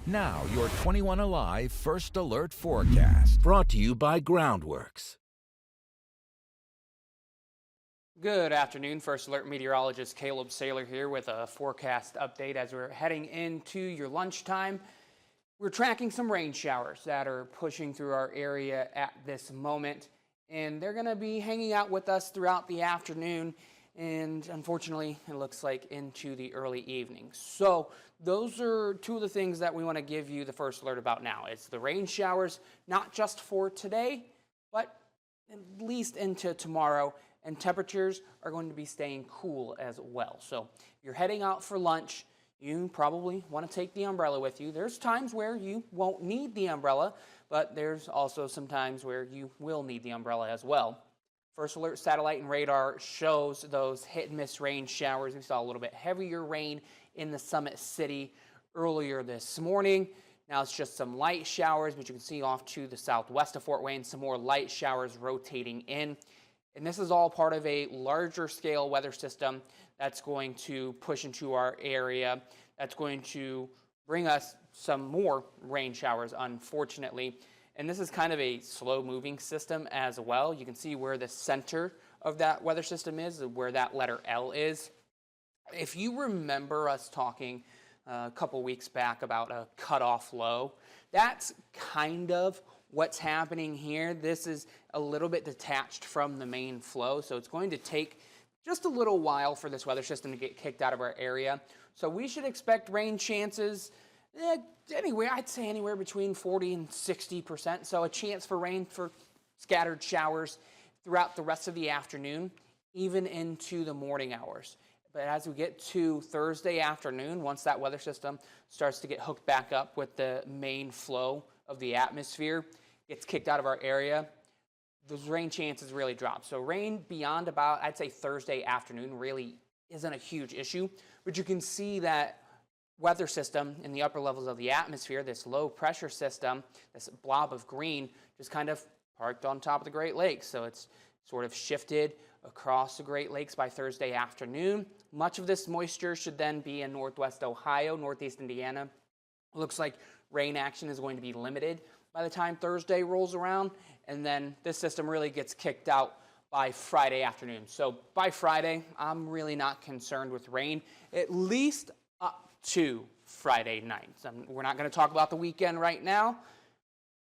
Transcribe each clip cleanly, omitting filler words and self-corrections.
Now, your 21Alive First Alert forecast. Brought to you by Groundworks. Good afternoon. First Alert meteorologist Caleb Saylor here with a forecast update as we're heading into your lunchtime. We're tracking some rain showers that are pushing through our area at this moment, and they're going to be hanging out with us throughout the afternoon and unfortunately it looks like into the early evening. So those are two of the things that we want to give you the first alert about now. It's the rain showers, not just for today, but at least into tomorrow, and temperatures are going to be staying cool as well. So if you're heading out for lunch, you probably want to take the umbrella with you. There's times where you won't need the umbrella, but there's also some times where you will need the umbrella as well. First Alert satellite and radar shows those hit and miss rain showers. We saw a little bit heavier rain in the Summit City earlier this morning. Now it's just some light showers, but you can see off to the southwest of Fort Wayne, some more light showers rotating in. And this is all part of a larger scale weather system that's going to push into our area. That's going to bring us some more rain showers, unfortunately. And this is kind of a slow moving system as well. You can see where the center of that weather system is, where that letter L is. If you remember us talking a couple weeks back about a cutoff low, that's kind of what's happening here. This is a little bit detached from the main flow, so it's going to take just a little while for this weather system to get kicked out of our area. So we should expect rain chances anywhere, I'd say anywhere between 40 and 60%. So a chance for rain for scattered showers throughout the rest of the afternoon, even into the morning hours. But as we get to Thursday afternoon, once that weather system starts to get hooked back up with the main flow of the atmosphere, gets kicked out of our area, those rain chances really drop. So rain beyond about, I'd say Thursday afternoon really isn't a huge issue, but you can see that weather system in the upper levels of the atmosphere, this low pressure system, this blob of green, just kind of parked on top of the Great Lakes. So it's sort of shifted across the Great Lakes by Thursday afternoon. Much of this moisture should then be in northwest Ohio, northeast Indiana. It looks like rain action is going to be limited by the time Thursday rolls around, and then this system really gets kicked out by Friday afternoon. So by Friday, I'm really not concerned with rain, at least up to Friday night. We're not going to talk about the weekend right now,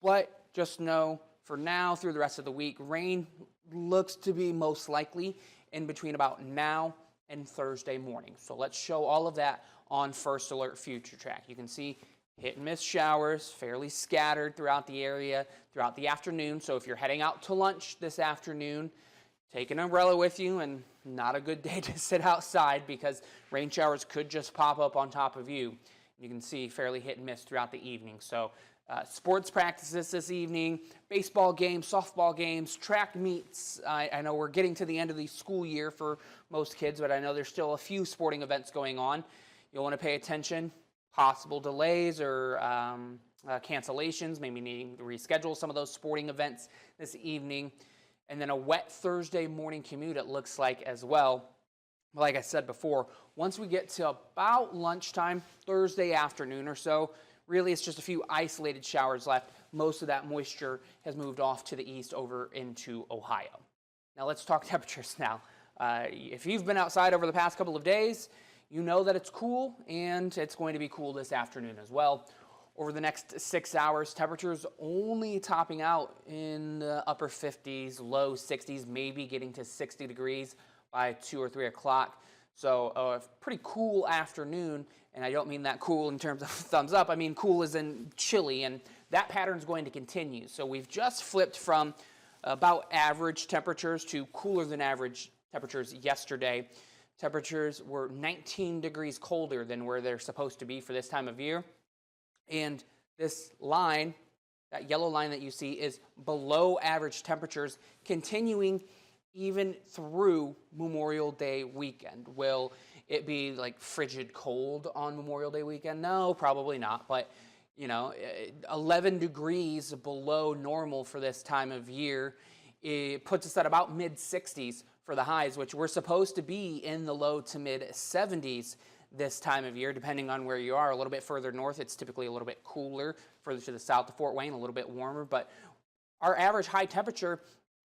but just know for now through the rest of the week, rain looks to be most likely in between about now and Thursday morning. So let's show all of that on First Alert Future Track. You can see hit and miss showers, fairly scattered throughout the area throughout the afternoon. So if you're heading out to lunch this afternoon, take an umbrella with you, and not a good day to sit outside because rain showers could just pop up on top of you. You can see fairly hit and miss throughout the evening. So sports practices this evening, baseball games, softball games, track meets. I know we're getting to the end of the school year for most kids, but I know there's still a few sporting events going on. You'll want to pay attention. Possible delays or cancellations, maybe needing to reschedule some of those sporting events this evening. And then a wet Thursday morning commute, it looks like as well. Like I said before, once we get to about lunchtime, Thursday afternoon or so, really it's just a few isolated showers left. Most of that moisture has moved off to the east over into Ohio. Now let's talk temperatures now. If you've been outside over the past couple of days, you know that it's cool, and it's going to be cool this afternoon as well. Over the next 6 hours, temperatures only topping out in the upper 50s, low 60s, maybe getting to 60 degrees by 2 or 3 o'clock. So a pretty cool afternoon, and I don't mean that cool in terms of thumbs up. I mean cool as in chilly, and that pattern is going to continue. So we've just flipped from about average temperatures to cooler than average temperatures yesterday. Temperatures were 19 degrees colder than where they're supposed to be for this time of year. And this line, that yellow line that you see, is below average temperatures continuing even through Memorial Day weekend. Will it be like frigid cold on Memorial Day weekend? No, probably not. But, 11 degrees below normal for this time of year, it puts us at about mid-60s for the highs, which we're supposed to be in the low to mid 70s this time of year, depending on where you are. A little bit further north, it's typically a little bit cooler. Further to the south of Fort Wayne, a little bit warmer. But our average high temperature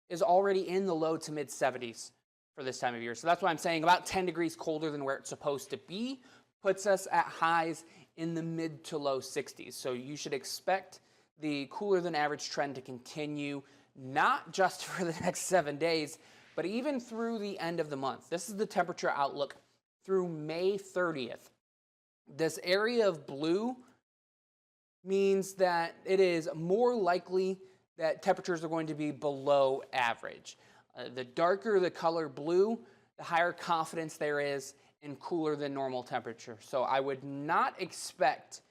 is already in the low to mid 70s for this time of year. So that's why I'm saying about 10 degrees colder than where it's supposed to be puts us at highs in the mid to low 60s. So you should expect the cooler than average trend to continue, not just for the next 7 days, but even through the end of the month. This is the temperature outlook through May 30th. This area of blue means that it is more likely that temperatures are going to be below average. The darker the color blue, the higher confidence there is in cooler than normal temperature. So I would not expect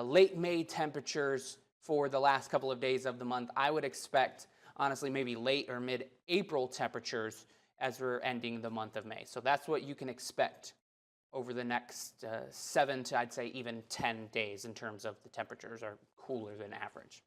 late May temperatures for the last couple of days of the month. I would expect, honestly, maybe late or mid-April temperatures as we're ending the month of May. So that's what you can expect over the next 7 to, I'd say, even 10 days in terms of the temperatures are cooler than average.